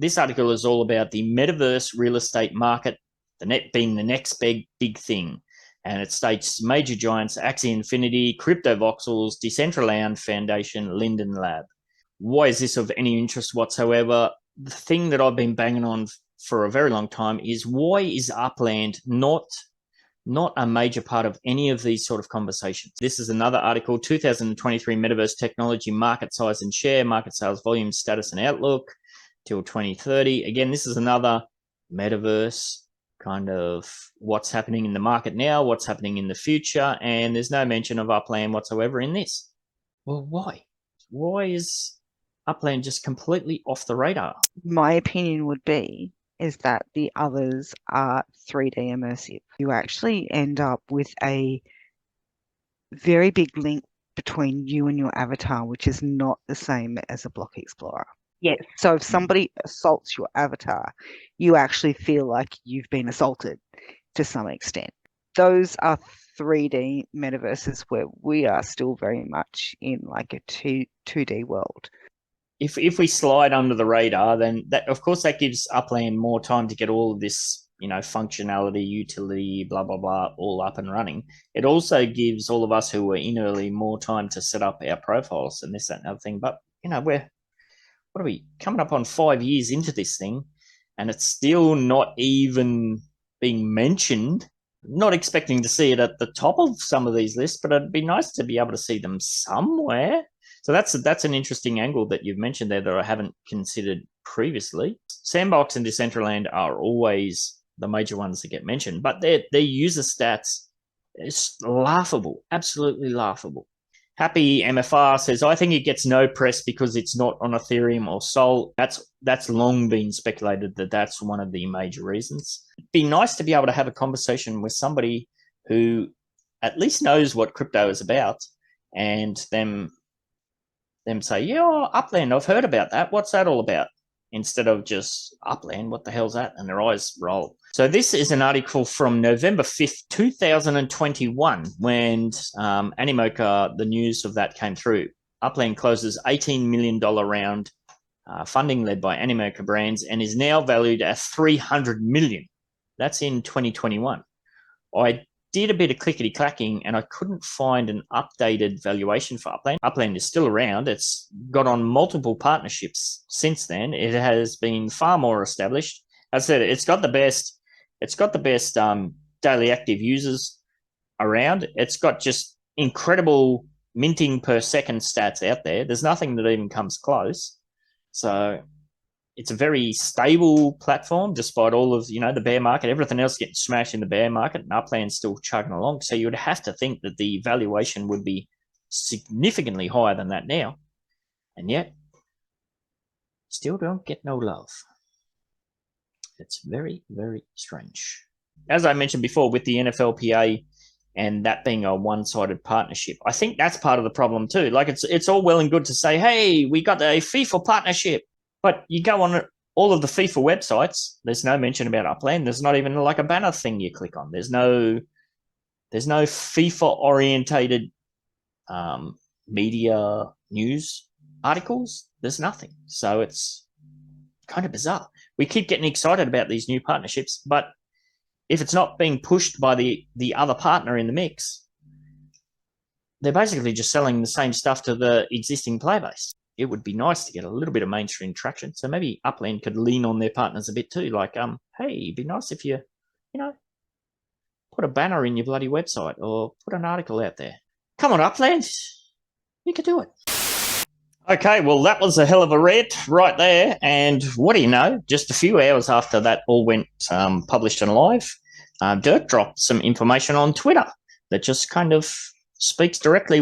this article is all about the metaverse real estate market, the net being the next big thing. And it states major giants, Axie Infinity, Crypto Voxels, Decentraland Foundation, Linden Lab. Why is this of any interest whatsoever? The thing that I've been banging on for a very long time is, why is Upland not a major part of any of these sort of conversations? This is another article, 2023 Metaverse Technology Market Size and Share, Market Sales Volume, Status and Outlook till 2030. Again, this is another Metaverse kind of what's happening in the market now, what's happening in the future, and there's no mention of Upland whatsoever in this. Well, why? Why is Upland just completely off the radar? My opinion would be is that the others are 3D immersive. You actually end up with a very big link between you and your avatar, which is not the same as a block explorer. Yes, so if somebody assaults your avatar, you actually feel like you've been assaulted to some extent. Those are 3D metaverses where we are still very much in like a 2D world. If we slide under the radar, then that, of course, that gives Upland more time to get all of this, functionality, utility, blah, blah, blah, all up and running. It also gives all of us who were in early more time to set up our profiles and this, that, and other thing. But, what are we coming up on 5 years into this thing, and it's still not even being mentioned. Not expecting to see it at the top of some of these lists, but it'd be nice to be able to see them somewhere. So that's an interesting angle that you've mentioned there that I haven't considered previously. Sandbox and Decentraland are always the major ones that get mentioned, but their user stats is laughable, absolutely laughable. Happy MFR says, I think it gets no press because it's not on Ethereum or Sol. That's long been speculated that that's one of the major reasons. It'd be nice to be able to have a conversation with somebody who at least knows what crypto is about, and them say, yeah, Upland, I've heard about that. What's that all about? Instead of just Upland, what the hell's that? And their eyes roll. So this is an article from November 5th, 2021, when Animoca, the news of that came through. Upland closes $18 million round, funding led by Animoca Brands, and is now valued at $300 million. That's in 2021. I did a bit of clickety-clacking and I couldn't find an updated valuation for Upland. Upland is still around. It's got on multiple partnerships since then. It has been far more established. As I said, it's got the best daily active users around. It's got just incredible minting per second stats out there. There's nothing that even comes close. So it's a very stable platform despite all of, the bear market. Everything else getting smashed in the bear market, and Upland's still chugging along. So you would have to think that the valuation would be significantly higher than that now. And yet, still don't get no love. It's very, very strange. As I mentioned before, with the NFLPA and that being a one-sided partnership, I think that's part of the problem too. Like, it's all well and good to say, hey, we got a FIFA partnership. But you go on all of the FIFA websites, there's no mention about Upland. There's not even like a banner thing you click on. There's no FIFA-orientated media news articles. There's nothing. So it's kind of bizarre. We keep getting excited about these new partnerships, but if it's not being pushed by the other partner in the mix, they're basically just selling the same stuff to the existing player base. It would be nice to get a little bit of mainstream traction. So maybe Upland could lean on their partners a bit too. Like, hey, it'd be nice if you put a banner in your bloody website or put an article out there. Come on, Upland. You could do it. Okay, well, that was a hell of a rant right there. And what do you know? Just a few hours after that all went published and live, Dirk dropped some information on Twitter that just kind of speaks directly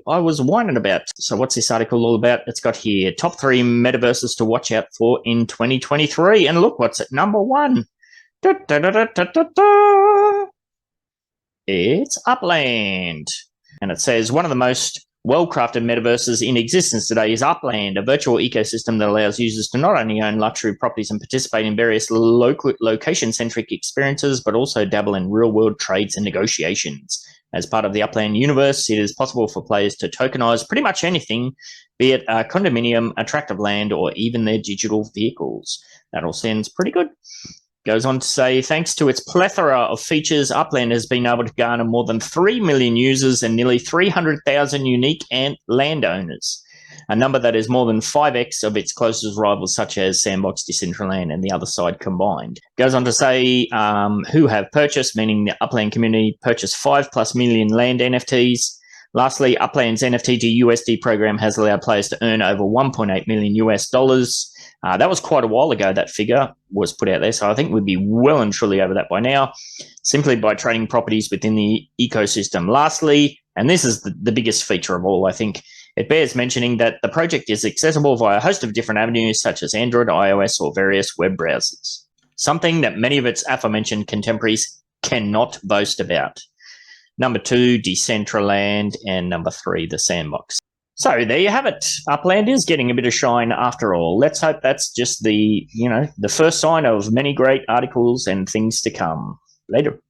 I was whining about. So what's this article all about? It's got here, top 3 metaverses to watch out for in 2023. And look, what's at number 1? It's Upland. And it says, one of the most well-crafted metaverses in existence today is Upland, a virtual ecosystem that allows users to not only own luxury properties and participate in various location-centric experiences, but also dabble in real-world trades and negotiations. As part of the Upland universe, it is possible for players to tokenize pretty much anything, be it a condominium, a tract of land, or even their digital vehicles. That all sounds pretty good. Goes on to say, thanks to its plethora of features, Upland has been able to garner more than 3 million users and nearly 300,000 unique landowners, a number that is more than 5x of its closest rivals such as Sandbox, Decentraland, and the other side combined. Goes on to say who have purchased, meaning the Upland community purchased 5+ million land NFTs. Lastly, Upland's NFT to USD program has allowed players to earn over $1.8 million US dollars. That was quite a while ago, that figure was put out there, so I think we'd be well and truly over that by now, simply by trading properties within the ecosystem. Lastly, and this is the biggest feature of all, I think, it bears mentioning that the project is accessible via a host of different avenues such as Android, iOS, or various web browsers, something that many of its aforementioned contemporaries cannot boast about. Number 2, Decentraland, and number 3, the Sandbox. So there you have it. Upland is getting a bit of shine after all. Let's hope that's just the first sign of many great articles and things to come. Later.